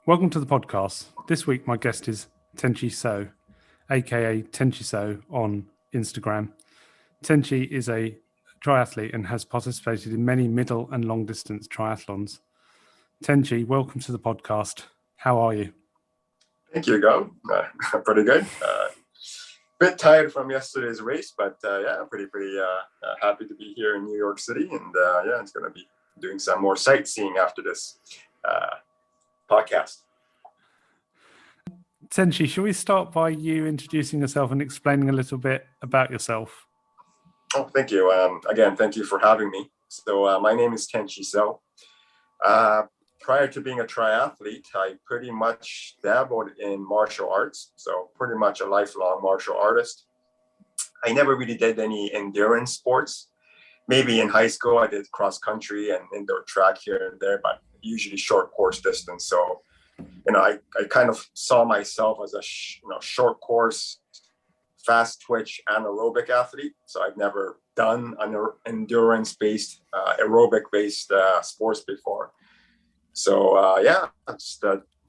Welcome to the podcast. This week, my guest is Tenchi So, aka Tenchi So on Instagram. Tenchi is a triathlete and has participated in many middle and long distance triathlons. Tenchi, welcome to the podcast. How are you? Thank you, Go. Pretty good. Bit tired from yesterday's race, but pretty happy to be here in New York City, and it's going to be doing some more sightseeing after this podcast. Tenchi, shall we start by you introducing yourself and explaining a little bit about yourself? Oh, thank you. Again, thank you for having me. So my name is Tenchi So. Prior to being a triathlete, I pretty much dabbled in martial arts. So pretty much a lifelong martial artist. I never really did any endurance sports. Maybe in high school, I did cross country and indoor track here and there, but usually short course distance. So, I kind of saw myself as a short course, fast twitch anaerobic athlete. So I've never done an endurance-based, aerobic-based sports before. So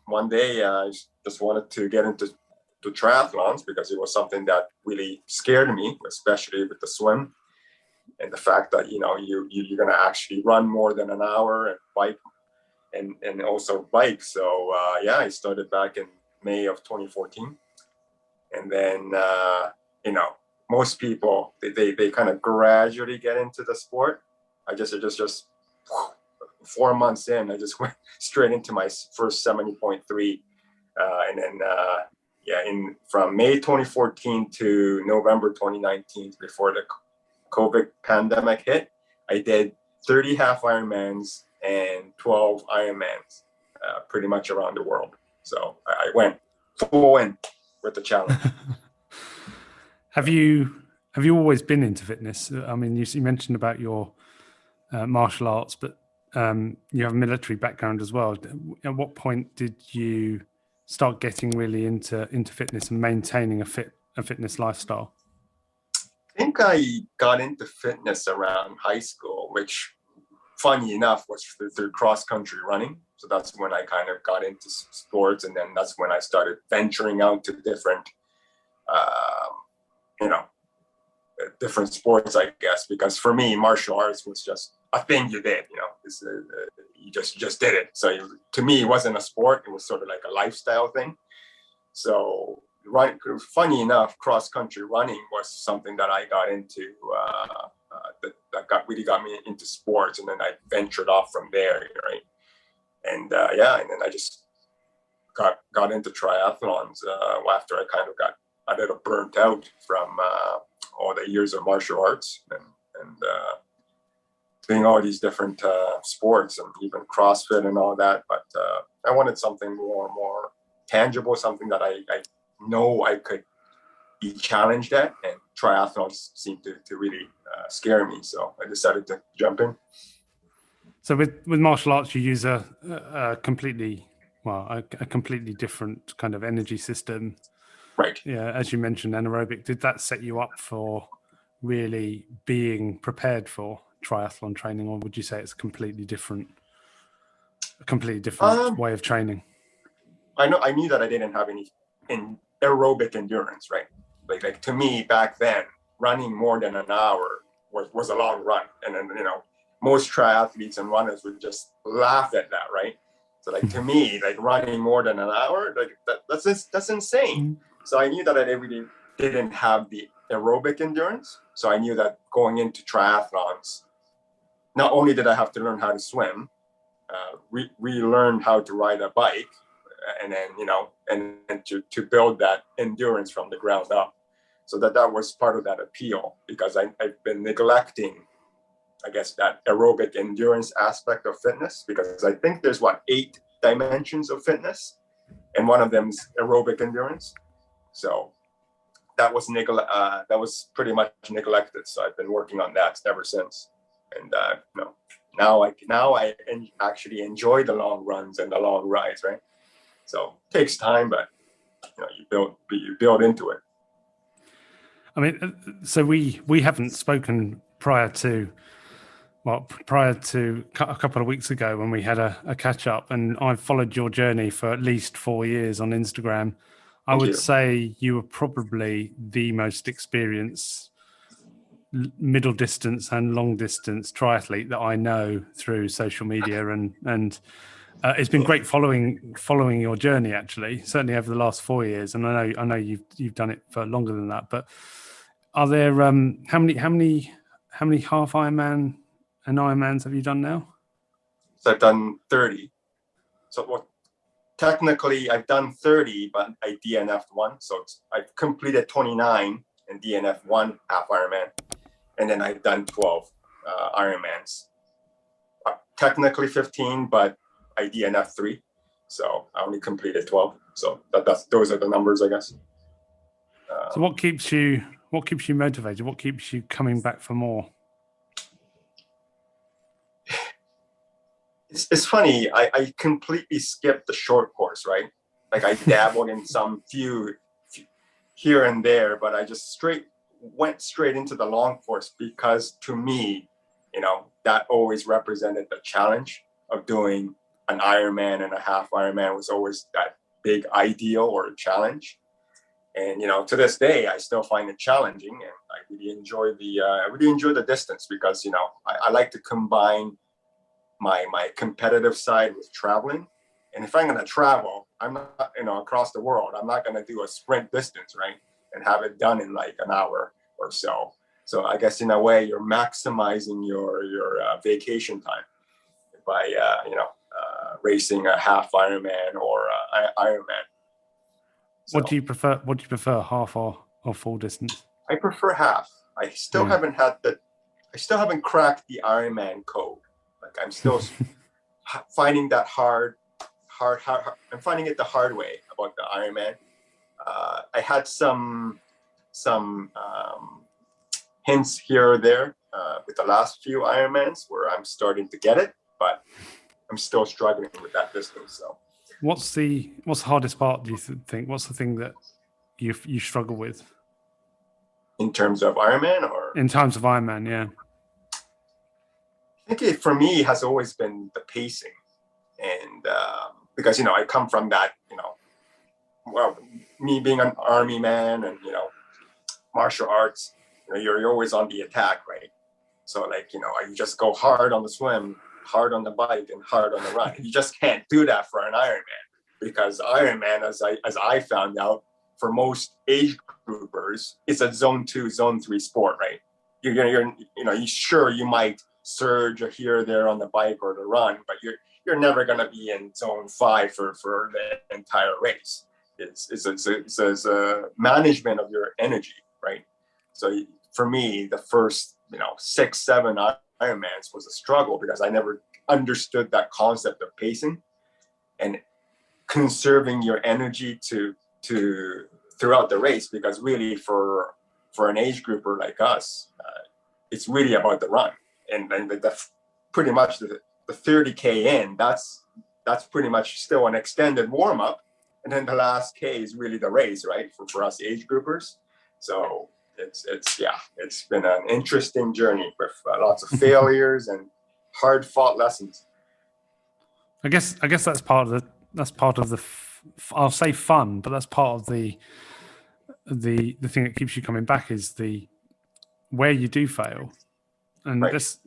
one day I just wanted to get into triathlons because it was something that really scared me, especially with the swim and the fact that you're going to actually run more than an hour and bike and also bike. So I started back in May of 2014, and then most people they kind of gradually get into the sport. I just 4 months in, I just went straight into my first 70.3. And then from May 2014 to November 2019, before the COVID pandemic hit, I did 30 half Ironmans and 12 Ironmans pretty much around the world. So I went full in with the challenge. Have you always been into fitness? I mean, you mentioned about your martial arts, but you have a military background as well. At what point did you start getting really into fitness and maintaining a fitness lifestyle? I think I got into fitness around high school, which, funny enough, was through cross country running. So that's when I kind of got into sports, and then that's when I started venturing out to different, different sports, I guess. Because for me, martial arts was just a thing you did, you just did it. So to me, it wasn't a sport. It was sort of like a lifestyle thing. So funny enough, cross country running was something that I got into that really got me into sports, and then I ventured off from there, right? And and then I just got into triathlons after I kind of got a little burnt out from all the years of martial arts and doing all these different sports and even CrossFit and all that. But I wanted something more tangible, something that I know I could be challenged at, and triathlons seemed to really scare me. So I decided to jump in. So with martial arts, you use a completely different kind of energy system. Right. Yeah, as you mentioned, anaerobic. Did that set you up for really being prepared for triathlon training, or would you say it's a completely different way of training? I knew that I didn't have any aerobic endurance, right? Like to me back then, running more than an hour was a long run, and then most triathletes and runners would just laugh at that, right? So like to me, like running more than an hour, like that's insane. So I knew that I really didn't have the aerobic endurance. So I knew that going into triathlons, not only did I have to learn how to swim, relearn how to ride a bike, and then and to build that endurance from the ground up. So that was part of that appeal, because I've been neglecting, I guess, that aerobic endurance aspect of fitness, because I think there's 8 dimensions of fitness, and one of them is aerobic endurance. So that was pretty much neglected. So I've been working on that ever since, and now I actually enjoy the long runs and the long rides, right? So it takes time, but you build into it. I mean, so we haven't spoken prior to well, prior to a couple of weeks ago when we had a catch up, and I've followed your journey for at least 4 years on Instagram. I Thank would you. say you were probably the most experienced middle distance and long distance triathlete that I know through social media, and it's been great following your journey, actually, certainly over the last 4 years. And I know you've done it for longer than that. But are there how many half Ironman and Ironmans have you done now? So I've done 30. So well, technically I've done 30, but I DNF'd one. So I've completed 29 and DNF'd one half Ironman. And then I've done 12 Ironmans. Technically 15, but I DNF'd 3. So I only completed 12. So those are the numbers, I guess. So what keeps you motivated? What keeps you coming back for more? It's funny. I completely skipped the short course, right? Like I dabbled in some few here and there, but I just went straight into the long course because to me, that always represented the challenge of doing an Ironman and a half Ironman was always that big ideal or challenge. And to this day, I still find it challenging, and I really enjoy the distance because I like to combine my competitive side with traveling. And if I'm going to travel, I'm not, across the world, I'm not going to do a sprint distance, right? And have it done in like an hour or so. So I guess in a way you're maximizing your vacation time by, racing a half Ironman or Ironman. So, what do you prefer, half or full distance? I prefer half. I still haven't cracked the Ironman code. Like I'm still finding that hard. I'm finding it the hard way about the Ironman. I had some hints here or there with the last few Ironmans where I'm starting to get it, but I'm still struggling with that distance. So, what's the hardest part? Do you think? What's the thing that you struggle with in terms of Ironman, or in terms of Ironman? Yeah. I think for me has always been the pacing, and because I come from that, well, me being an army man and martial arts, you're always on the attack, right? So like you just go hard on the swim, hard on the bike, and hard on the run. You just can't do that for an Ironman because Ironman, as I found out, for most age groupers, it's a zone 2, zone 3 sport, right? You might surge here or there on the bike or the run, but you're never going to be in zone 5 for the entire race. It's a management of your energy, right? So for me, the first 6, 7 Ironmans was a struggle because I never understood that concept of pacing and conserving your energy to throughout the race, because really for an age grouper like us, it's really about the run. And pretty much the 30K in, that's pretty much still an extended warm up, and then the last K is really the race, right? For us age groupers. So it's been an interesting journey with lots of failures and hard fought lessons. I guess that's part of the I'll say fun, but that's part of the thing that keeps you coming back is the where you do fail. And right. This,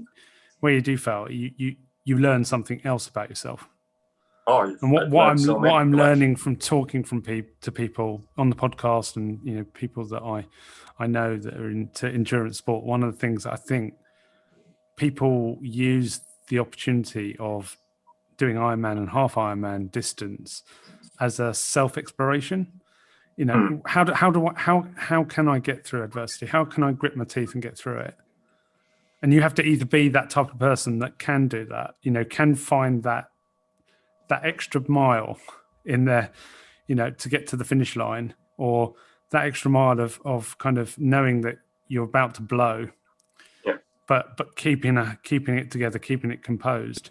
where you do fail, you learn something else about yourself. Oh, and what I'm learning from talking to people on the podcast, and people that I know that are into endurance sport. One of the things that I think people use the opportunity of doing Ironman and half Ironman distance as a self-exploration. How can I get through adversity? How can I grit my teeth and get through it? And you have to either be that type of person that can do that, can find that extra mile in there, to get to the finish line, or that extra mile of kind of knowing that you're about to blow, but keeping it together, keeping it composed,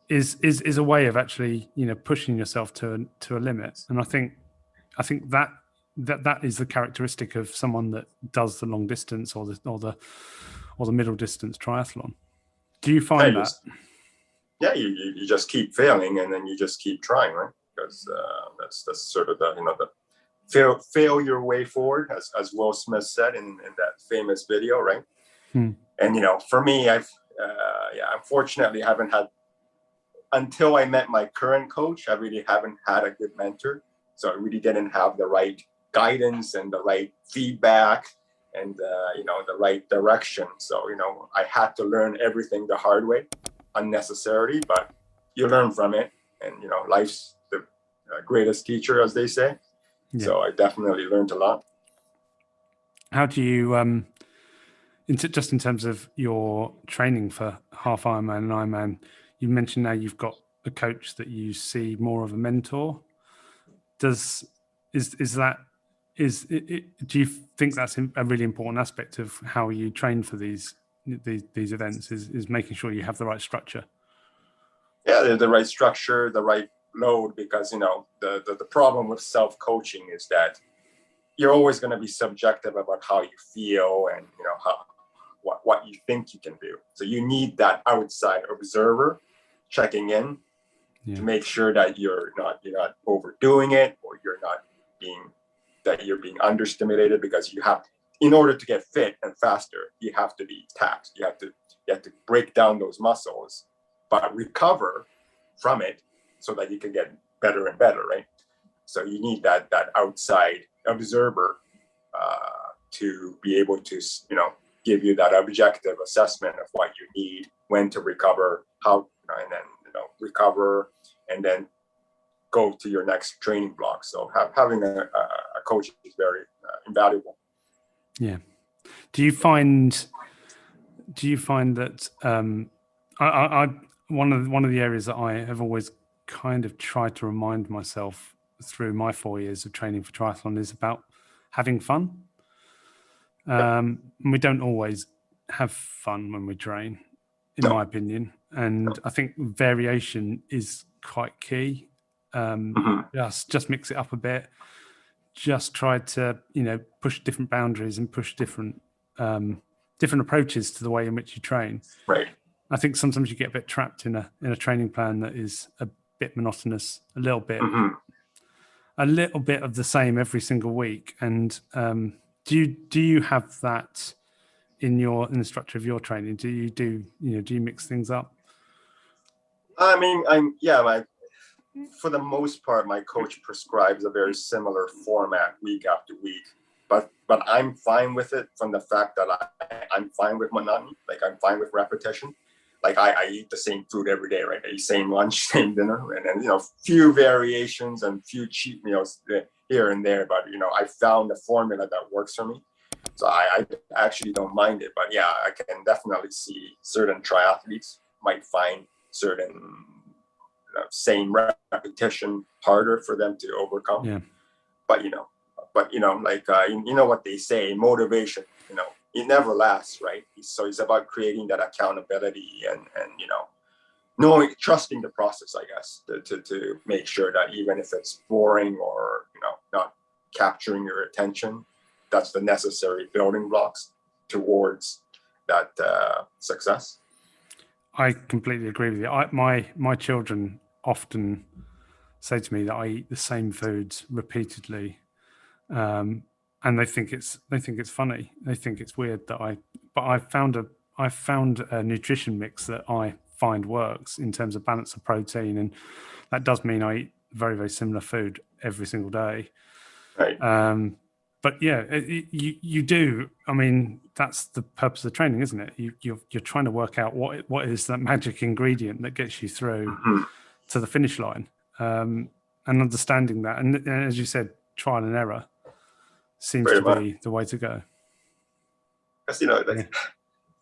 is a way of actually pushing yourself to a limit. And I think that is the characteristic of someone that does the long distance or the middle distance triathlon. Do you find that? You just keep failing, and then you just keep trying, right? Because that's sort of the the fail your way forward, as Will Smith said in that famous video, right? And for me, unfortunately, haven't had, until I met my current coach, I really haven't had a good mentor. So I really didn't have the right guidance and the right feedback and the right direction. So I had to learn everything the hard way, unnecessarily, but you learn from it. And life's the greatest teacher, as they say. Yeah. So I definitely learned a lot. How do you just in terms of your training for half Ironman and Ironman, you mentioned now you've got a coach that you see more of a mentor. Do you think that's a really important aspect of how you train for these events, is making sure you have the right structure? Yeah, the right structure, the right load, because the problem with self-coaching is that you're always going to be subjective about how you feel and what you think you can do. So you need that outside observer checking in to make sure that you're not overdoing it, or you're being understimulated, because in order to get fit and faster, you have to be taxed. You have to break down those muscles, but recover from it so that you can get better and better, right? So you need that outside observer to be able to give you that objective assessment of what you need, when to recover, how, and then recover, and then go to your next training block. So having a coach is very invaluable. Yeah. Do you find that I one of the areas that I have always kind of tried to remind myself through my 4 years of training for triathlon is about having fun. We don't always have fun when we train, in my opinion, and I think variation is quite key. Just mix it up a bit. Just try to push different boundaries and push different approaches to the way in which you train. Right. I think sometimes you get a bit trapped in a training plan that is a bit monotonous, a little bit of the same every single week. And do you have that in the structure of your training? Do you mix things up? I mean, for the most part, my coach prescribes a very similar format week after week, but I'm fine with it, from the fact that I'm fine with monotony. Like, I'm fine with repetition. Like, I eat the same food every day, right? I eat same lunch, same dinner, and then few variations and few cheat meals here and there. But I found a formula that works for me, so I actually don't mind it. But yeah, I can definitely see certain triathletes might find certain same repetition harder for them to overcome. Yeah. But like what they say, motivation, it never lasts, right? So it's about creating that accountability and trusting the process, I guess, to make sure that even if it's boring or not capturing your attention, that's the necessary building blocks towards that success. I completely agree with you. My children often say to me that I eat the same foods repeatedly, and they think it's funny. They think it's weird that I found a nutrition mix that I find works in terms of balance of protein, and that does mean I eat very, very similar food every single day. Right. But yeah, you do. I mean, that's the purpose of training, isn't it? You're trying to work out what is that magic ingredient that gets you through to the finish line, and understanding that. And as you said, trial and error seems to be the way to go. Because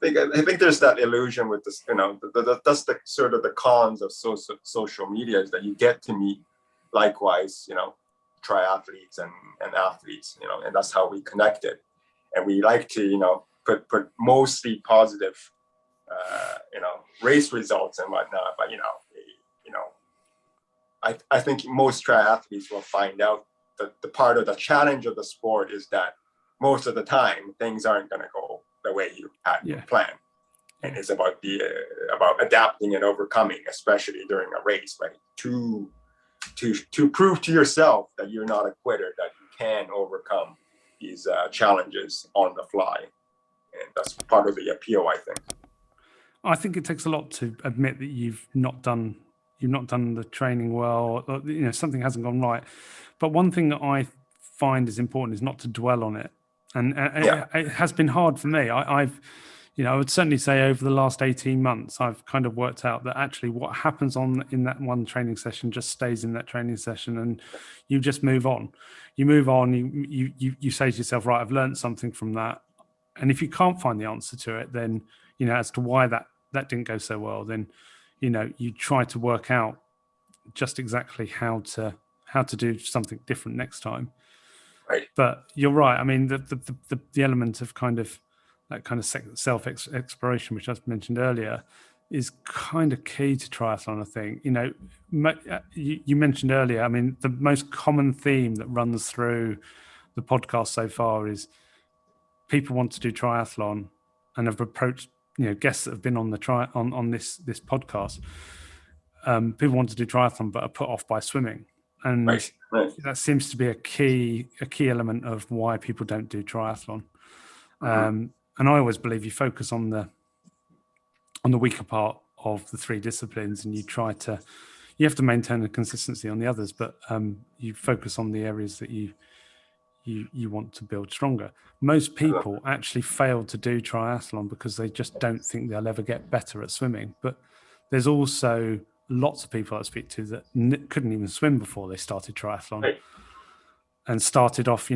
I think there's that illusion with this. That's the sort of the cons of social media, is that you get to meet likewise, triathletes and athletes, and that's how we connected. And we like to, put mostly positive, race results and whatnot. But, I think most triathletes will find out that the part of the challenge of the sport is that most of the time things aren't going to go the way you had planned. and it's about about adapting and overcoming, especially during a race, right? To prove to yourself that you're not a quitter, that you can overcome these challenges on the fly, and that's part of the appeal, I think. I think it takes a lot to admit that you've not done the training well, or, something hasn't gone right. But one thing that I find is important is not to dwell on it, and it has been hard for me. I've I would certainly say over the last 18 months, I've kind of worked out that actually what happens in that one training session just stays in that training session, and you just move on. You move on. You say to yourself, right, I've learned something from that, and if you can't find the answer to it, then as to why that didn't go so well, then you try to work out just exactly how to do something different next time. Right. But you're right. I mean, the element of that kind of self-exploration, which I mentioned earlier, is kind of key to triathlon, I think. You mentioned earlier, I mean, the most common theme that runs through the podcast so far is people want to do triathlon and have approached, guests that have been on on this podcast. People want to do triathlon but are put off by swimming. And right. that seems to be a key element of why people don't do triathlon. Mm-hmm. And I always believe you focus on the weaker part of the three disciplines, and you have to maintain a consistency on the others, but you focus on the areas that you want to build stronger. Most people actually fail to do triathlon because they just don't think they'll ever get better at swimming. But there's also lots of people I speak to that couldn't even swim before they started triathlon, right. And started off,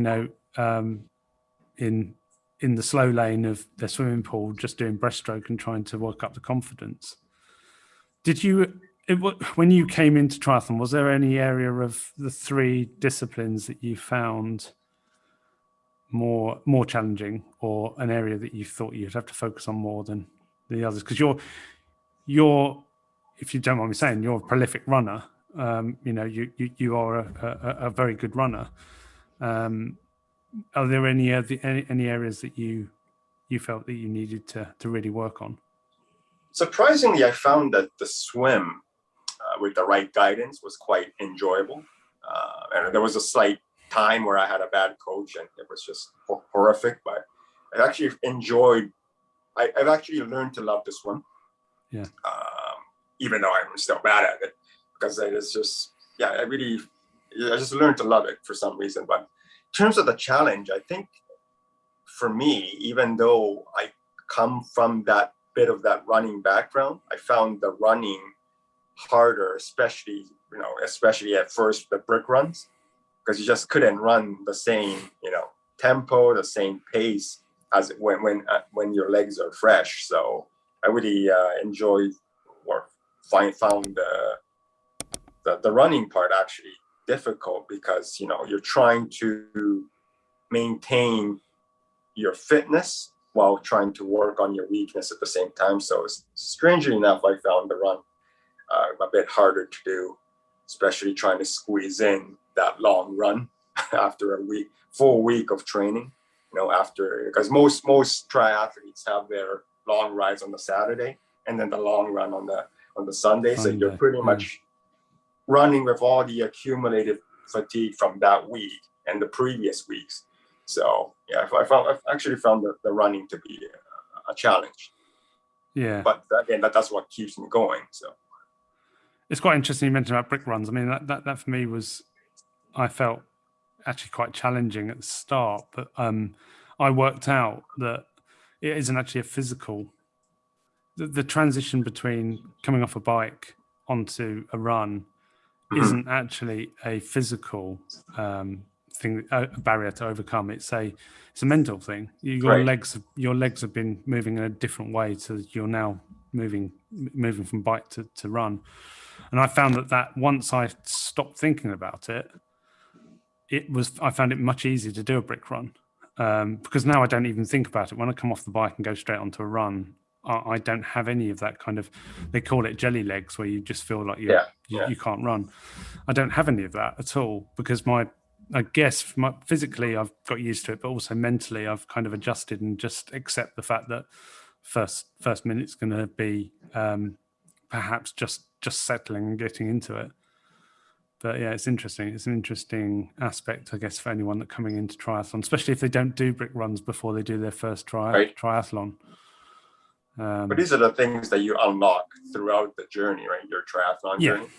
in the slow lane of their swimming pool, just doing breaststroke and trying to work up the confidence. When you came into triathlon, was there any area of the three disciplines that you found more challenging, or an area that you thought you'd have to focus on more than the others? Because you're, if you don't mind me saying, you're a prolific runner. You are a very good runner. Are there any areas that you felt that you needed to really work on? Surprisingly, I found that the swim with the right guidance was quite enjoyable. And there was a slight time where I had a bad coach and it was just horrific, but I actually I've actually learned to love the swim. Yeah. Even though I'm still bad at it, because it's just, I just learned to love it for some reason. But in terms of the challenge, I think for me, even though I come from that bit of that running background, I found the running harder, especially at first the brick runs, because you just couldn't run the same, tempo, the same pace as when your legs are fresh. So I really enjoyed or found the running part actually difficult, because you're trying to maintain your fitness while trying to work on your weakness at the same time. So strangely enough, I found the run a bit harder to do, especially trying to squeeze in that long run after full week of training. Because most triathletes have their long rides on the Saturday and then the long run on the Sunday. So you're pretty much running with all the accumulated fatigue from that week and the previous weeks. So I've actually found the running to be a challenge. Yeah. But again, that's what keeps me going. So it's quite interesting you mentioned about brick runs. I mean, that for me I felt actually quite challenging at the start, but I worked out that it isn't actually a physical. The transition between coming off a bike onto a run isn't actually a physical thing, a barrier to overcome. It's a mental thing. Your legs have been moving in a different way, so you're now moving from bike to run. And I found that once I stopped thinking about it, I found it much easier to do a brick run, because now I don't even think about it. When I come off the bike and go straight onto a run, I don't have any of that kind of, they call it jelly legs, where you just feel like you can't run. I don't have any of that at all, because physically I've got used to it, but also mentally I've kind of adjusted and just accept the fact that first minute's going to be perhaps just settling and getting into it. But yeah, it's interesting. It's an interesting aspect, I guess, for anyone that coming into triathlon, especially if they don't do brick runs before they do their first triathlon. But these are the things that you unlock throughout the journey, right? Your triathlon journey.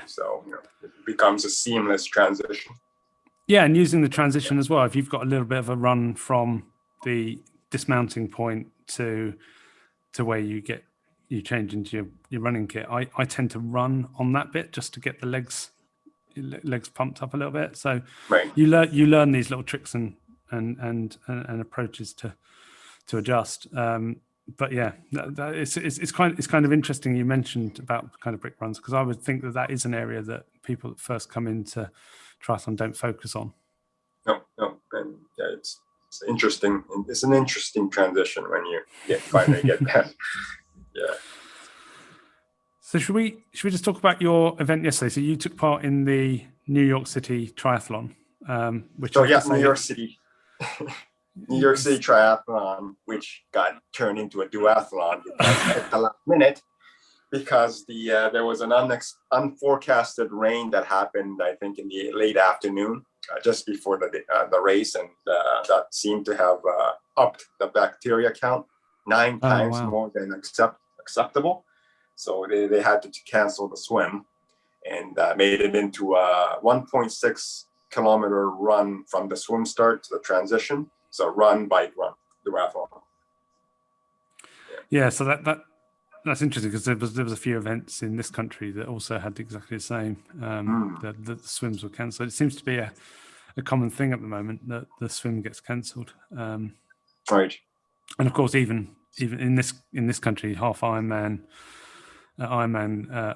So it becomes a seamless transition. Yeah, and using the transition as well. If you've got a little bit of a run from the dismounting point to where you change into your running kit, I tend to run on that bit just to get the legs pumped up a little bit. So you learn these little tricks and approaches to adjust. But yeah, it's kind of interesting you mentioned about kind of brick runs, because I would think that is an area that people that first come into triathlon don't focus on. No, and yeah, it's interesting. It's an interesting transition when you finally get that. Yeah. So should we just talk about your event yesterday? So you took part in the New York City triathlon, which New York City. New York City triathlon, which got turned into a duathlon at the last minute, because there was an unforecasted rain that happened, I think, in the late afternoon, just before the race, and that seemed to have upped the bacteria count 9 times more than acceptable. So they had to cancel the swim and made it into a 1.6 kilometer run from the swim start to the transition. So run, bike, run, duathlon. Yeah, so that's interesting, because there was a few events in this country that also had exactly the same. The swims were cancelled. It seems to be a common thing at the moment that the swim gets cancelled. Right. And of course, even in this country, half Ironman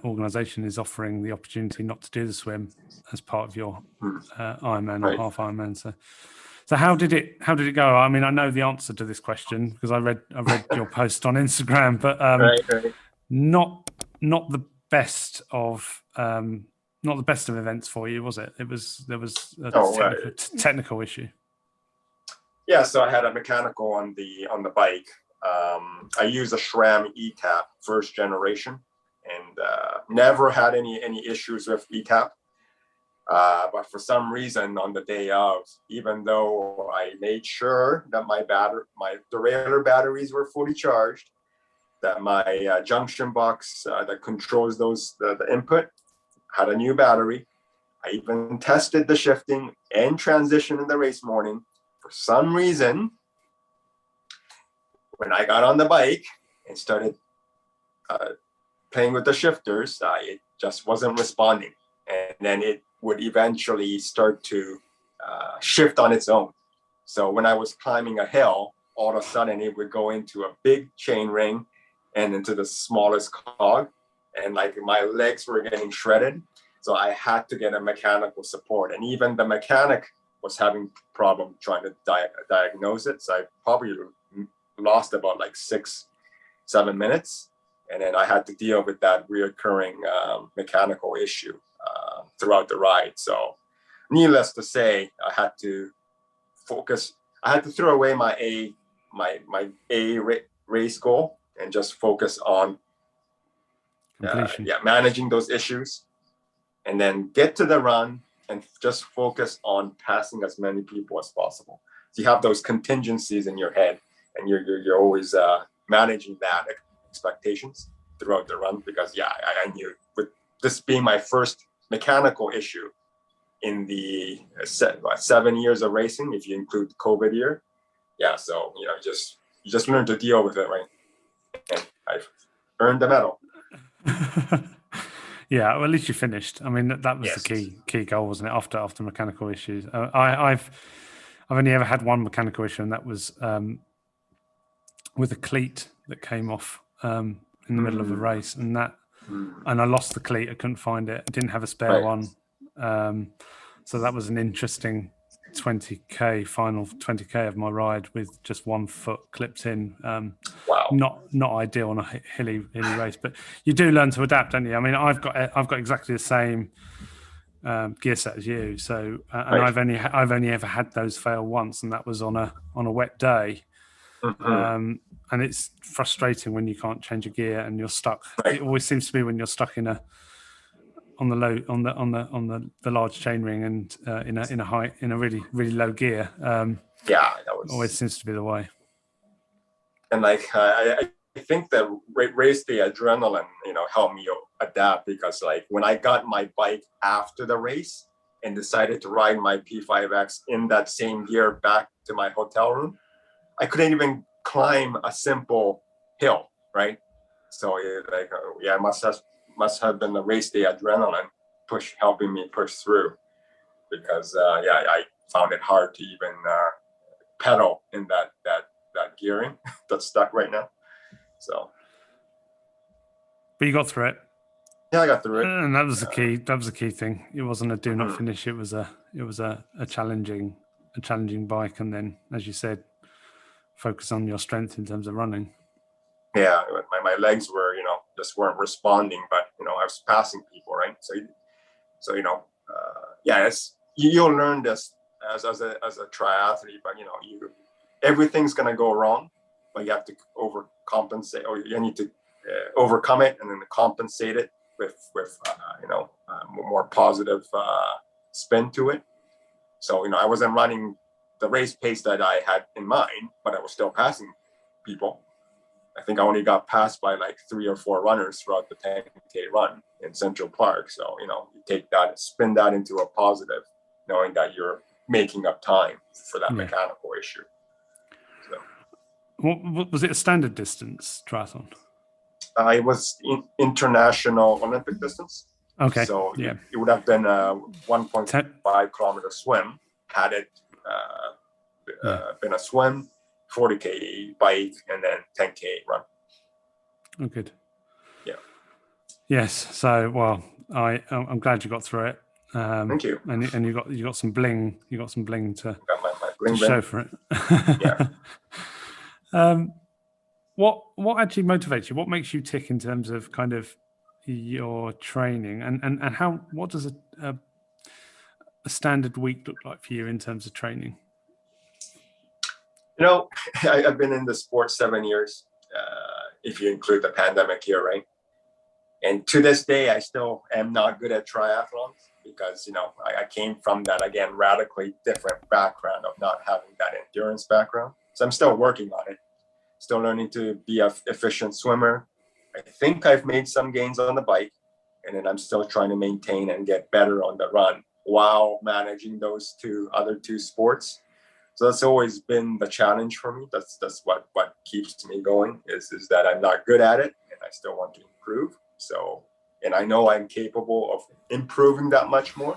organization is offering the opportunity not to do the swim as part of your Ironman or half Ironman. So how did it go? I mean, I know the answer to this question because I read your post on Instagram, but not the best of events for you, was it? There was a technical issue. Yeah, so I had a mechanical on the bike. I used a SRAM ETAP first generation, and never had any issues with ETAP. But for some reason, on the day of, even though I made sure that my derailleur batteries were fully charged, that my junction box that controls the input had a new battery, I even tested the shifting and transition in the race morning. For some reason, when I got on the bike and started playing with the shifters, it just wasn't responding. And then it would eventually start to shift on its own. So when I was climbing a hill, all of a sudden it would go into a big chain ring and into the smallest cog. And like my legs were getting shredded. So I had to get a mechanical support. And even the mechanic was having problem trying to diagnose it. So I probably lost about like 6-7 minutes. And then I had to deal with that reoccurring mechanical issue throughout the ride. So needless to say, I had to focus. I had to throw away my race goal and just focus on managing those issues, and then get to the run and just focus on passing as many people as possible. So you have those contingencies in your head, and you're always managing that expectations throughout the run, because I knew, with this being my first mechanical issue in the 7 years of racing, if you include COVID year, so you just learn to deal with it, right? And I've earned the medal. Yeah, well, at least you finished. I mean, that was the key goal, wasn't it? After mechanical issues, I've only ever had one mechanical issue, and that was with a cleat that came off in the middle of a race, and I lost the cleat. I couldn't find it. I didn't have a spare one, so that was an interesting 20k final 20k of my ride with just 1 foot clipped in. Not ideal on a hilly race, but you do learn to adapt, don't you? I mean, I've got exactly the same gear set as you, so and I've only ever had those fail once, and that was on a wet day. Mhm. And it's frustrating when you can't change a gear and you're stuck. Right. It always seems to be when you're stuck in a on the low on the large chainring and in a really low gear. Yeah, that Always was, seems to be the way. and like I think that race the adrenaline, helped me adapt, because like when I got my bike after the race and decided to ride my P5X in that same gear back to my hotel room, I couldn't even climb a simple hill, right? So like yeah, must have been the race day adrenaline helping me push through, because yeah, I found it hard to even pedal in that gearing that's stuck right now. So But you got through it, yeah, I got through it. and that was the key. That was the key thing. It wasn't a do not Mhm. finish. It was a challenging bike, and then, as you said, focus on your strength in terms of running. Yeah, my legs were, just weren't responding, but I was passing people, right? So yeah, you'll learn this as a triathlete, but everything's gonna go wrong, but you have to overcompensate, or you need to overcome it and then compensate it with more positive spin to it. So I wasn't running the race pace that I had in mind, but I was still passing people. I think I only got passed by like 3 or 4 runners throughout the 10K run in Central Park. So, you take that, spin that into a positive, knowing that you're making up time for that mechanical issue. So, What was it? A standard distance triathlon? it was international Olympic distance. Okay. So Yeah. it would have been a 1.5 kilometer swim, had it been a swim, 40K bike, and then 10K run. Oh, good. Yeah. Yes. So, well, I'm glad you got through it. Thank you. And you got some bling. You got some bling to Got my bling show for it. Yeah. What actually motivates you? What makes you tick in terms of kind of your training, and how? What does a standard week look like for you in terms of training? I've been in the sport 7 years, if you include the pandemic year, right? And to this day, I still am not good at triathlons, because I came from that, again, radically different background of not having that endurance background. So I'm still working on it, still learning to be an efficient swimmer. I think I've made some gains on the bike, and then I'm still trying to maintain and get better on the run while managing those other two sports. So that's always been the challenge for me. That's what keeps me going, is that I'm not good at it and I still want to improve. So, and I know I'm capable of improving that much more.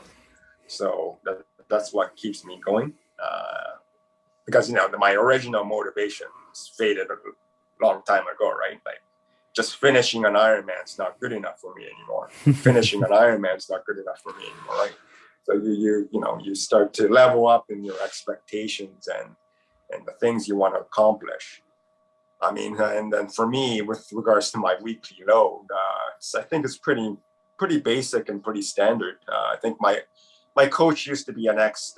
So that's what keeps me going. Because my original motivation faded a long time ago, right? Like, just finishing an Ironman is not good enough for me anymore. Finishing an Ironman is not good enough for me anymore, right? So you start to level up in your expectations and the things you want to accomplish. I mean, and then for me, with regards to my weekly load, I think it's pretty basic and pretty standard. I think my coach used to be an ex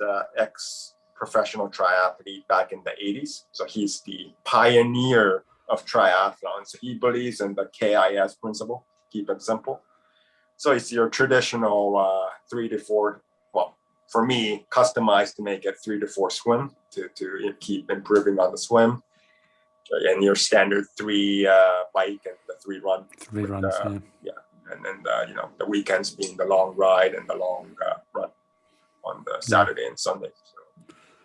professional triathlete back in the 80s, so he's the pioneer of triathlon. So he believes in the KIS principle, keep it simple. So it's your traditional 3 to 4, well, for me, customized to make it 3 to 4 swim to keep improving on the swim. And your standard 3 bike and the 3 run. 3 runs, yeah. And then the weekends being the long ride and the long run on the Saturday and Sunday. So,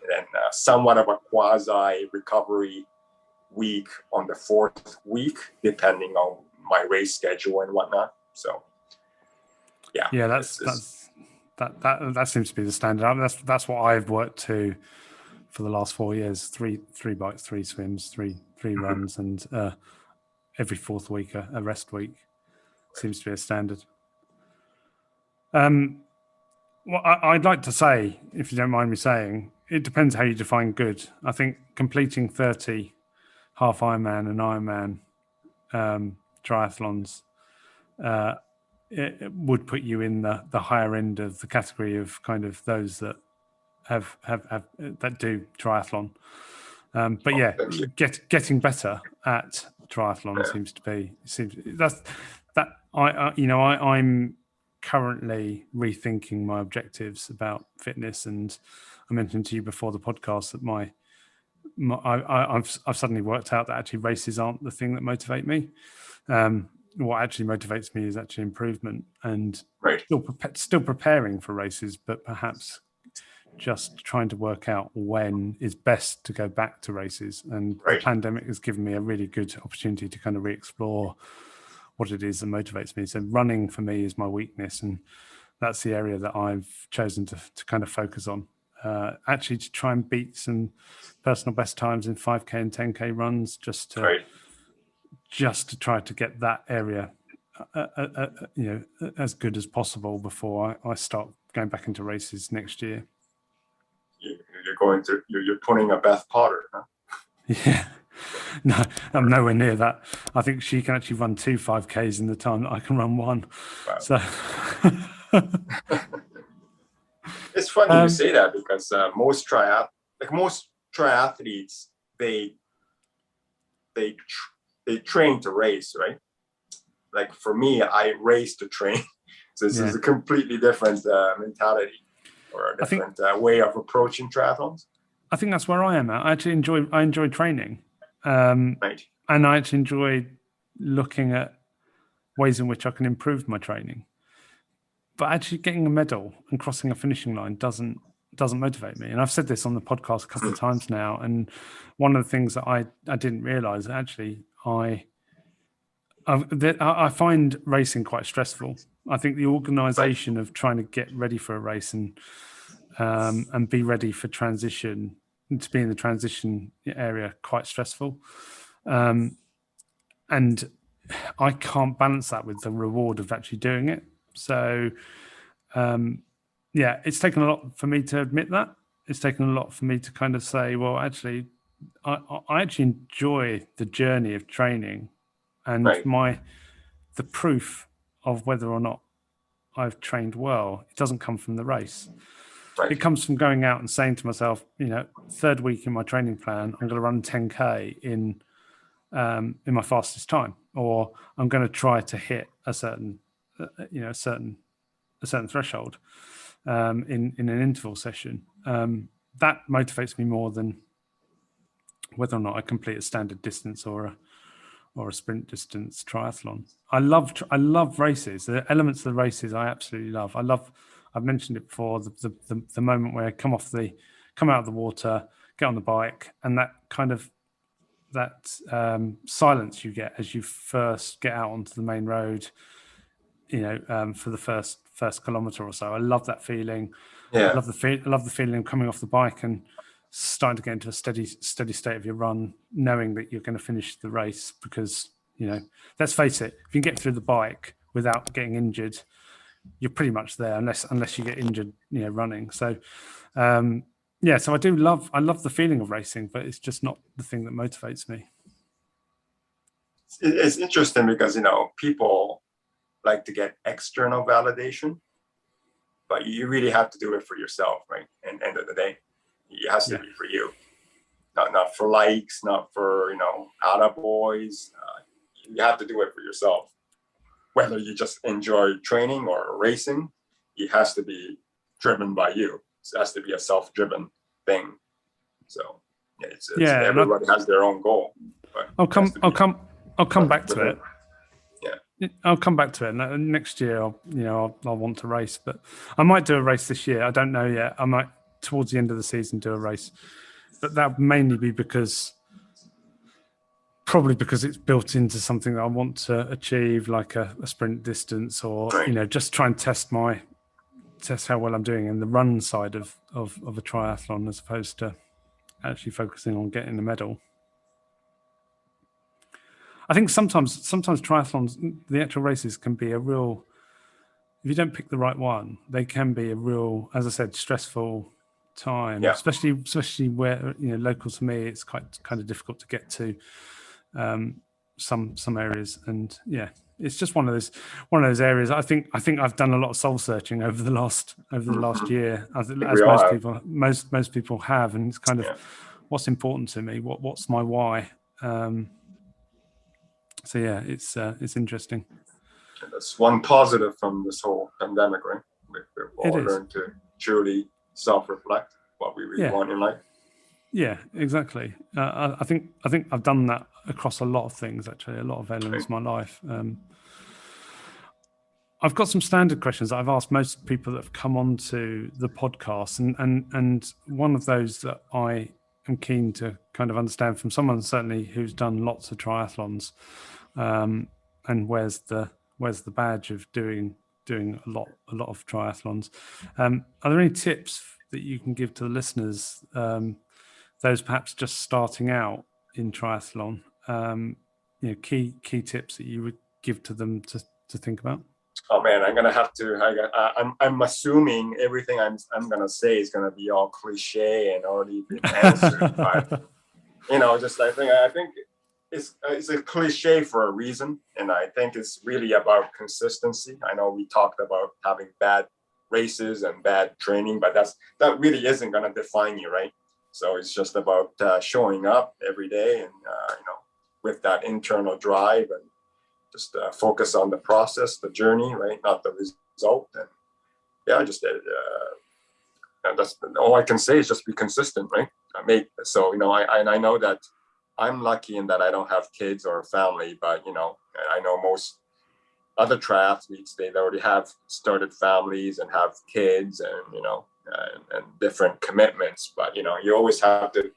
and then somewhat of a quasi recovery week on the 4th week, depending on my race schedule and whatnot. So yeah, that seems to be the standard. That's what I've worked to for the last 4 years: three bikes, 3 swims, three runs, and every 4th week a rest week seems to be a standard. Well, I'd like to say, if you don't mind me saying, it depends how you define good. I think completing 30 half Ironman and Ironman triathlons it would put you in the higher end of the category of kind of those that have that do triathlon. But yeah, Thank you. getting better at triathlon seems I'm currently rethinking my objectives about fitness, and I mentioned to you before the podcast that I've suddenly worked out that actually races aren't the thing that motivate me. What actually motivates me is actually improvement, and still preparing for races, but perhaps just trying to work out when is best to go back to races. And the pandemic has given me a really good opportunity to kind of re-explore what it is that motivates me. So running for me is my weakness, and that's the area that I've chosen to kind of focus on. Actually, to try and beat some personal best times in 5K and 10K runs, just to try to get that area, as good as possible before I start going back into races next year. You're putting a Beth Potter, huh? Yeah. No, I'm nowhere near that. I think she can actually run 2 5Ks in the time that I can run one. Wow. So it's funny you say that, because most triathletes, they train to race, right? Like for me, I race to train. So this is a completely different mentality, or a different way of approaching triathlons. I think that's where I am at. I enjoy training, and I actually enjoy looking at ways in which I can improve my training. But actually getting a medal and crossing a finishing line doesn't motivate me. And I've said this on the podcast a couple of times now. And one of the things that I didn't realize, actually, I find racing quite stressful. I think the organization of trying to get ready for a race and be ready for transition, to be in the transition area, quite stressful. And I can't balance that with the reward of actually doing it. So, it's taken a lot for me to admit that. It's taken a lot for me to kind of say, well, actually, I actually enjoy the journey of training, and the proof of whether or not I've trained well, it doesn't come from the race. It comes from going out and saying to myself, third week in my training plan, I'm going to run 10K in my fastest time, or I'm going to try to hit a certain threshold in an interval session. That motivates me more than whether or not I complete a standard distance or a sprint distance triathlon. I love races. The elements of the races I absolutely love. I've mentioned it before, the moment where I come out of the water, get on the bike, and that kind of silence you get as you first get out onto the main road, for the first kilometer or so. I love that feeling. I love the feeling of coming off the bike and starting to get into a steady state of your run, knowing that you're going to finish the race, because, let's face it, if you can get through the bike without getting injured, you're pretty much there, unless you get injured, running. So, so I love the feeling of racing, but it's just not the thing that motivates me. It's interesting because, people like to get external validation, but you really have to do it for yourself, right? And end of the day, it has to be for you, not for likes, not for, attaboys. You have to do it for yourself. Whether you just enjoy training or racing, it has to be driven by you. It has to be a self-driven thing. So everybody has their own goal. I'll come back to it. Yeah, I'll come back to it next year. I'll want to race, but I might do a race this year. I don't know yet. I might towards the end of the season do a race, but that would mainly be because it's built into something that I want to achieve, like a sprint distance, or just try and test how well I'm doing in the run side of a triathlon, as opposed to actually focusing on getting the medal. I think sometimes triathlons, the actual races, can be a real, if you don't pick the right one, they can be a real, as I said, stressful time, especially where, local to me, it's kind of difficult to get to some areas. And it's just one of those areas. I think I've done a lot of soul searching over the last year, as most people have, and it's kind of what's important to me, what's my why. So yeah, it's interesting. And that's one positive from this whole pandemic, right? We've all learned to truly self-reflect what we really want in life. Yeah, exactly. I think I've done that across a lot of things, actually, a lot of elements of my life. I've got some standard questions that I've asked most people that have come onto the podcast, and one of those that I am keen to kind of understand from someone certainly who's done lots of triathlons, and wears the badge of doing a lot of triathlons. Are there any tips that you can give to the listeners, those perhaps just starting out in triathlon? Key tips that you would give to them to think about? Oh man, I'm gonna have to. I'm assuming everything I'm gonna say is gonna be all cliche and already been answered. But just I think it's a cliche for a reason, and I think it's really about consistency. I know we talked about having bad races and bad training, but that really isn't gonna define you, right? So it's just about showing up every day and with that internal drive and just focus on the process, the journey, right? Not the result. And yeah, just that's all I can say is just be consistent, right? I know that I'm lucky in that I don't have kids or a family, but I know most other triathletes, they already have started families and have kids and and different commitments. But you always have to.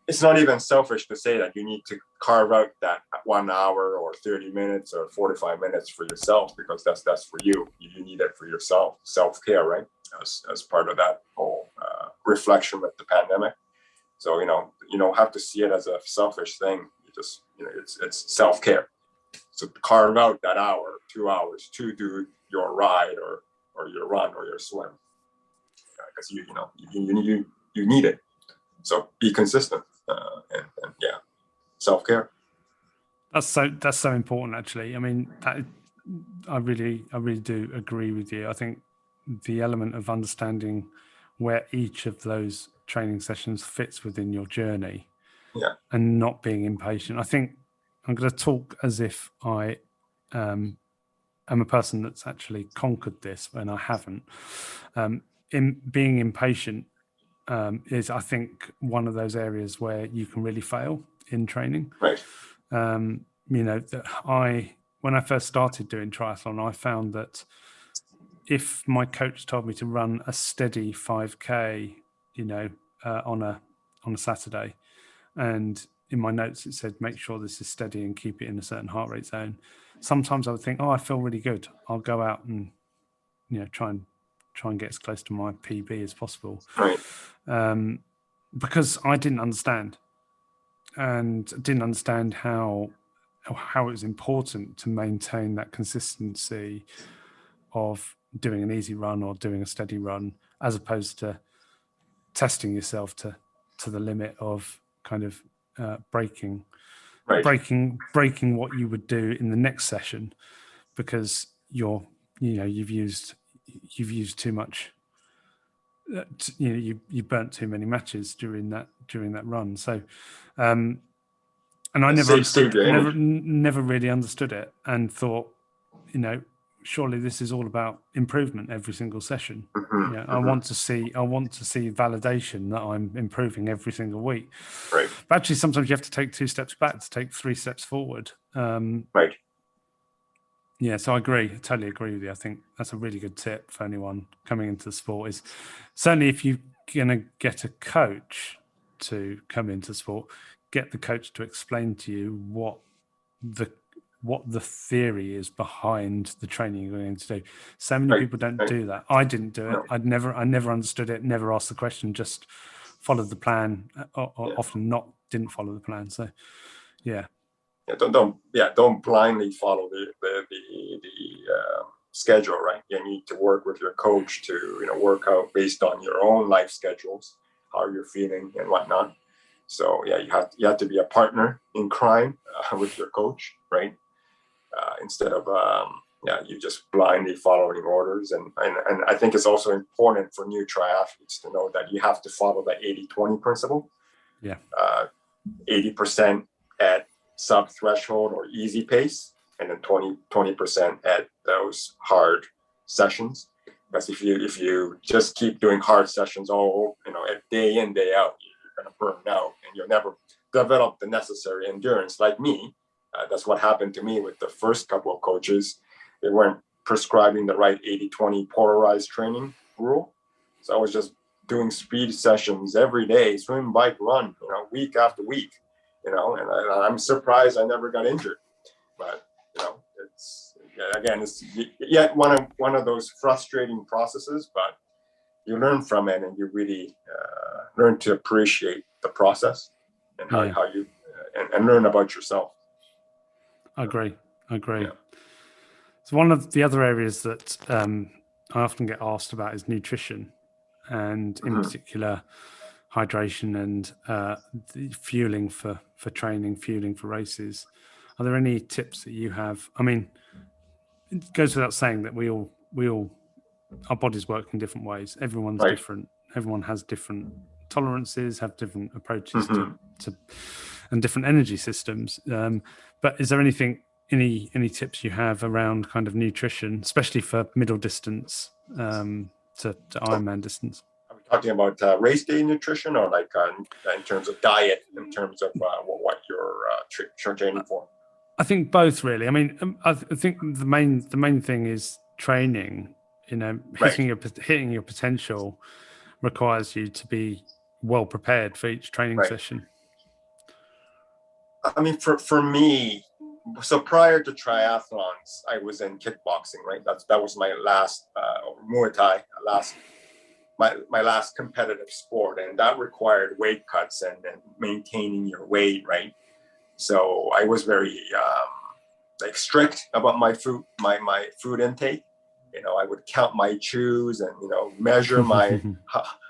It's not even selfish to say that you need to carve out that 1 hour or 30 minutes or 45 minutes for yourself, because that's for you. You need it for yourself, self-care, right? As part of that whole reflection with the pandemic. So, you don't have to see it as a selfish thing. You just, it's self-care. So carve out that hour, 2 hours to do your ride or your run or your swim. Because you need it. So be consistent. And yeah, self-care. That's so important, actually. I mean, I really do agree with you. I think the element of understanding where each of those training sessions fits within your journey, and not being impatient. I think I'm going to talk as if I am a person that's actually conquered this when I haven't. In being impatient is, I think, one of those areas where you can really fail in training. Right. When I first started doing triathlon, I found that if my coach told me to run a steady 5K, on a Saturday, and in my notes it said make sure this is steady and keep it in a certain heart rate zone, sometimes I would think, I feel really good, I'll go out and try and get as close to my PB as possible. Right. Because I didn't understand how it was important to maintain that consistency of doing an easy run or doing a steady run, as opposed to testing yourself to the limit of kind of breaking what you would do in the next session, because you've used too much. You burnt too many matches during that run. So, and I never really understood it, and thought, surely this is all about improvement every single session. Mm-hmm. I want to see validation that I'm improving every single week. Right. But actually, sometimes you have to take 2 steps back to take 3 steps forward. Right. Yeah, so I totally agree with you. I think that's a really good tip for anyone coming into the sport, is certainly if you're going to get a coach to come into sport, get the coach to explain to you what the theory is behind the training you're going to do. So many people don't do that. I didn't do it. I never understood it, never asked the question, just followed the plan, or often didn't follow the plan. So yeah. Don't blindly follow the schedule, right? You need to work with your coach to work out based on your own life schedules, how you're feeling and whatnot. So yeah, you have to be a partner in crime with your coach, right? Instead of you just blindly following orders. And I think it's also important for new triathletes to know that you have to follow the 80-20 principle. Yeah. 80% at sub threshold or easy pace, and then 20% at those hard sessions. Because if you just keep doing hard sessions all, day in, day out, you're going to burn out and you'll never develop the necessary endurance. Like me, that's what happened to me with the first couple of coaches. They weren't prescribing the right 80-20 polarized training rule. So I was just doing speed sessions every day, swim, bike, run, week after week, and I'm surprised I never got injured. But, it's yet one of those frustrating processes, but you learn from it and you really learn to appreciate the process and how you and learn about yourself. I agree. Yeah. So one of the other areas that I often get asked about is nutrition, and in particular hydration and the fueling for training, fueling for races. Are there any tips that you have? I mean, it goes without saying that we all our bodies work in different ways. Everyone's different. Everyone has different tolerances, have different approaches to and different energy systems. But is there any tips you have around kind of nutrition, especially for middle distance to Ironman distance? Are we talking about race day nutrition, or like in terms of diet, in terms of what you're training for? I think both, really. I mean, I think the main thing is training. Hitting your potential requires you to be well prepared for each training session. I mean, for me, so prior to triathlons, I was in kickboxing, right? That was my last Muay Thai, my last competitive sport, and that required weight cuts and maintaining your weight, right? So I was very strict about my food intake. I would count my chews and measure my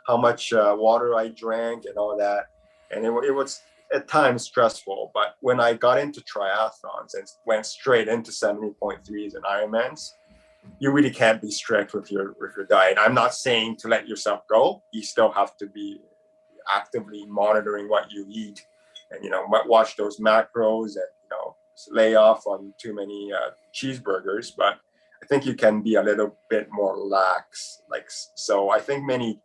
how much water I drank and all that, and it was at times stressful. But when I got into triathlons and went straight into 70.3s and Ironmans, you really can't be strict with your diet. I'm not saying to let yourself go. You still have to be actively monitoring what you eat, and watch those macros, and lay off on too many cheeseburgers. But I think you can be a little bit more lax. So I think many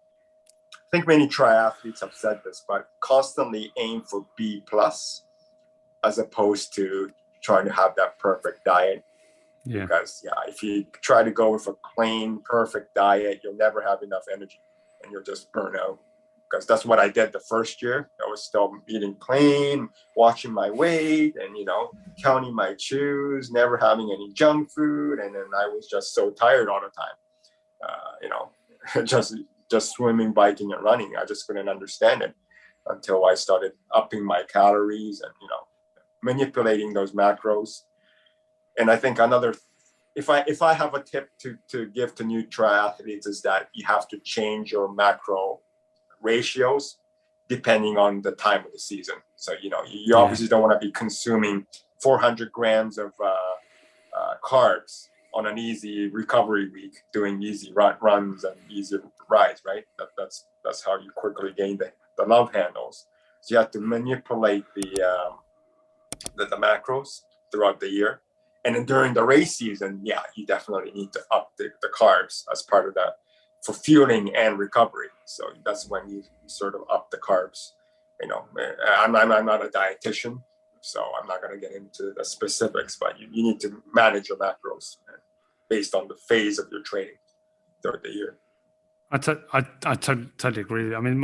triathletes have said this, but constantly aim for B plus as opposed to trying to have that perfect diet. Yeah. Because if you try to go with a plain perfect diet, you'll never have enough energy and you'll just burn out. Because that's what I did the first year. I was still eating clean, watching my weight, and counting my chews, never having any junk food, and then I was just so tired all the time. Just swimming, biking, and running. I just couldn't understand it until I started upping my calories and manipulating those macros. And I think if I have a tip to give to new triathletes is that you have to change your macro ratios depending on the time of the season. So you obviously don't want to be consuming 400 grams of carbs on an easy recovery week, doing easy runs and easy rides, right? That's how you quickly gain the love handles. So you have to manipulate the macros throughout the year. And then during the race season, you definitely need to up the carbs as part of that for fueling and recovery. So that's when you sort of up the carbs. I'm not a dietitian, so I'm not going to get into the specifics, but you need to manage your macros based on the phase of your training throughout the year. I totally agree. I mean,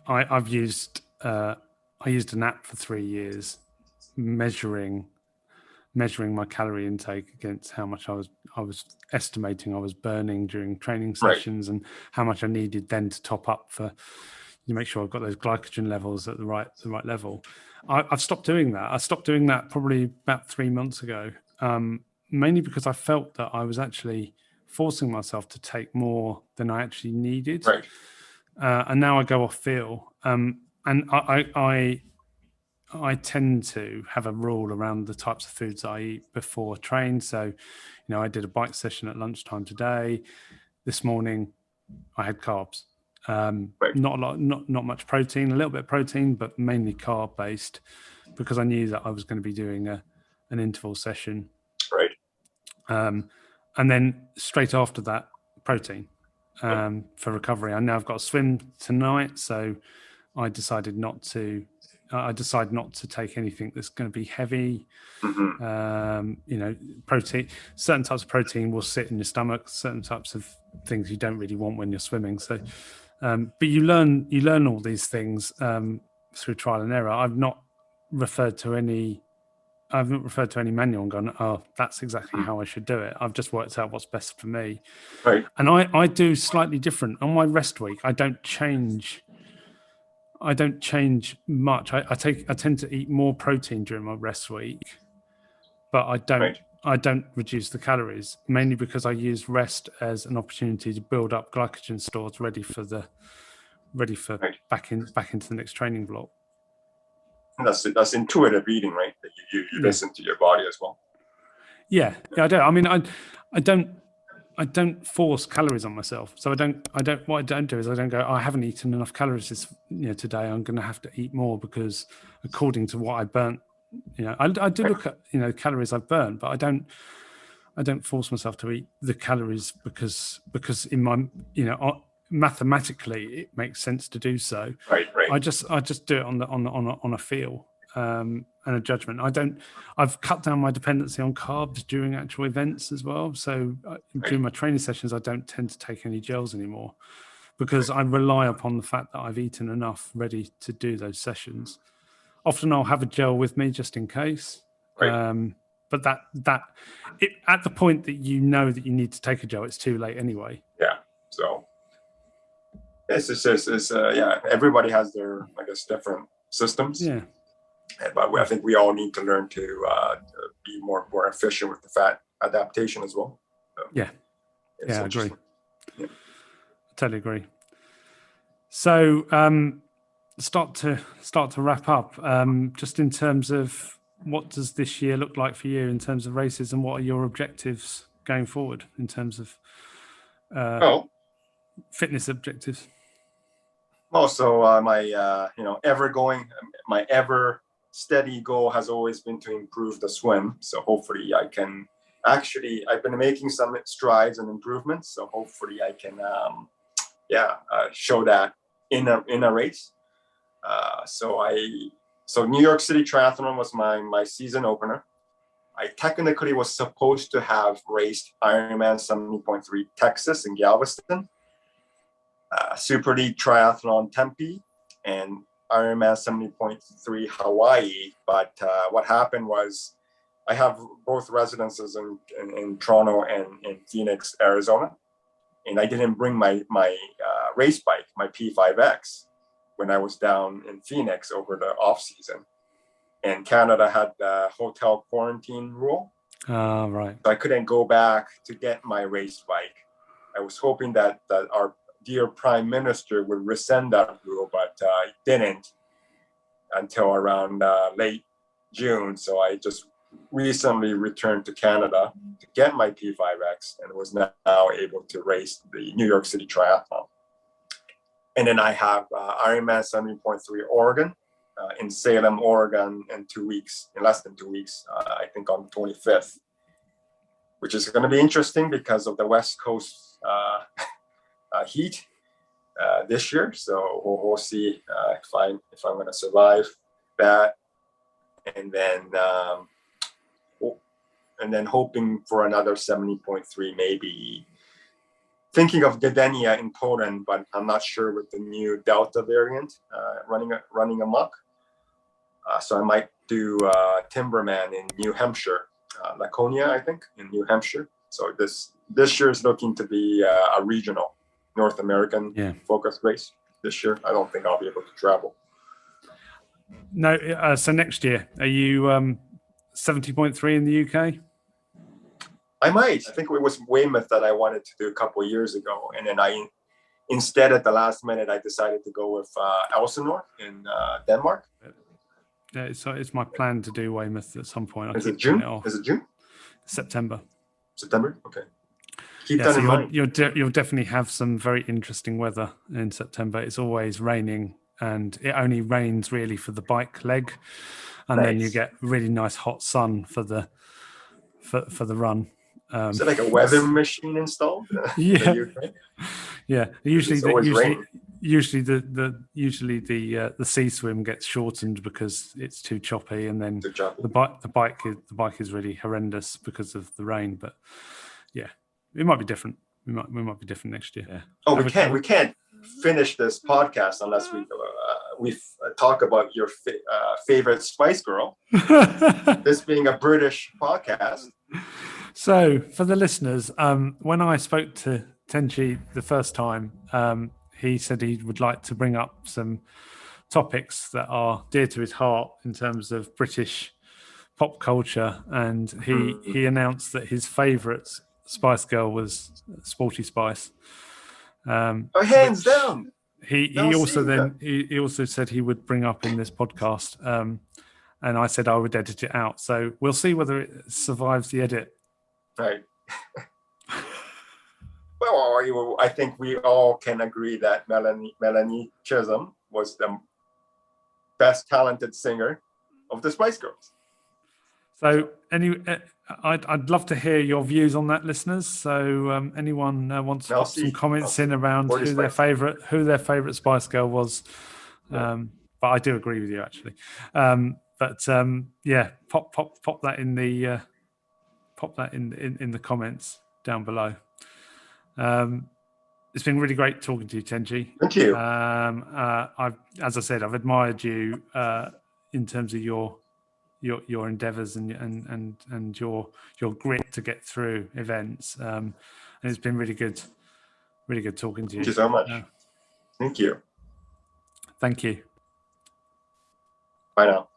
I used an app for 3 years measuring my calorie intake against how much I was estimating I was burning during training sessions, and how much I needed then to top up for make sure I've got those glycogen levels at the right level. I've stopped doing that. I stopped doing that probably about 3 months ago, mainly because I felt that I was actually forcing myself to take more than I actually needed. Right. And now I go off feel. And I tend to have a rule around the types of foods I eat before train. So, I did a bike session at lunchtime today. This morning, I had carbs. Not a lot, not much protein, a little bit of protein, but mainly carb based, because I knew that I was going to be doing an interval session. Right. And then straight after that, protein for recovery. I know I've got to swim tonight, so I decided not to. I decided not to take anything that's going to be heavy. Protein. Certain types of protein will sit in your stomach. Certain types of things you don't really want when you're swimming. So, but you learn all these things through trial and error. I've not referred to any manual and gone, oh, that's exactly how I should do it. I've just worked out what's best for me. Right. And I do slightly different. On my rest week, I don't change much. I tend to eat more protein during my rest week, but I don't reduce the calories, mainly because I use rest as an opportunity to build up glycogen stores ready for back into the next training block. And that's intuitive eating, right? That you listen to your body as well. Yeah, I do. I mean, I don't force calories on myself. So what I don't do is I don't go, I haven't eaten enough calories today. I'm going to have to eat more because according to what I burnt, I do look at, calories I've burnt, but I don't force myself to eat the calories because in my, mathematically it makes sense to do so. Right. I just do it on a feel. And a judgment. I've cut down my dependency on carbs during actual events as well. So during my training sessions, I don't tend to take any gels anymore because I rely upon the fact that I've eaten enough ready to do those sessions. Often I'll have a gel with me just in case. Right. But at the point that you know that you need to take a gel, it's too late anyway. Yeah. So everybody has their, I guess, different systems. Yeah. But I think we all need to learn to be more efficient with the fat adaptation as well. So, yeah, I agree. Yeah. I totally agree. So start to wrap up. Just in terms of what does this year look like for you in terms of races, and what are your objectives going forward in terms of fitness objectives? Well, so my ever steady goal has always been to improve the swim. So hopefully I can I've been making some strides and improvements. So hopefully I can, show that in a race. So New York City Triathlon was my season opener. I technically was supposed to have raced Ironman 70.3 Texas in Galveston, Super League Triathlon Tempe, and Ironman 70.3 Hawaii. But what happened was I have both residences in Toronto and in Phoenix, Arizona. And I didn't bring my race bike, my P5X, when I was down in Phoenix over the off season. And Canada had the hotel quarantine rule. Right. So I couldn't go back to get my race bike. I was hoping that our dear Prime Minister would rescind that rule, but it didn't until around late June. So I just recently returned to Canada to get my P5X and was now able to race the New York City Triathlon. And then I have Ironman 70.3 Oregon in Salem, Oregon in less than 2 weeks, I think on the 25th, which is going to be interesting because of the West Coast heat this year. So we'll see if I'm going to survive that. And then hoping for another 70.3, maybe thinking of Gdynia in Poland, but I'm not sure with the new Delta variant running amok. So I might do Timberman in New Hampshire, Laconia, I think, in New Hampshire. So this year is looking to be a regional North American focused race this year. I don't think I'll be able to travel. No, so next year, are you 70.3 in the UK? I might. I think it was Weymouth that I wanted to do a couple of years ago. And then instead at the last minute, I decided to go with Elsinore in Denmark. Yeah, it's my plan to do Weymouth at some point. Is it June? September. September? Okay. Keep Yeah, that so in mind. you'll definitely have some very interesting weather in September. It's always raining, and it only rains really for the bike leg, and then you Nice. get really nice hot sun for the run. Is it like a weather machine installed in the Yeah, UK? yeah. Because it's always raining. Usually the sea swim gets shortened because it's too choppy, and then To jump. the bike is really horrendous because of the rain. But yeah, it might be different. We might be different next year. Yeah. Oh, we can't finish this podcast unless we talk about your favorite Spice Girl. This being a British podcast. So, for the listeners, when I spoke to Tenchi the first time, he said he would like to bring up some topics that are dear to his heart in terms of British pop culture, and he announced that his favourite Spice Girl was Sporty Spice. Hands down. He also said he would bring up in this podcast, and I said I would edit it out. So we'll see whether it survives the edit. Right. Well, I think we all can agree that Melanie Chisholm was the best talented singer of the Spice Girls. So, I'd love to hear your views on that, listeners. So, anyone wants to put some comments in around who their favorite Spice Girl was? But I do agree with you, actually. Yeah, pop that in the in the comments down below. It's been really great talking to you, Tenchi. Thank you. As I said, I've admired you in terms of your endeavors and your grit to get through events. And it's been really good talking to you. Thank you so much. Thank you. Thank you. Bye now.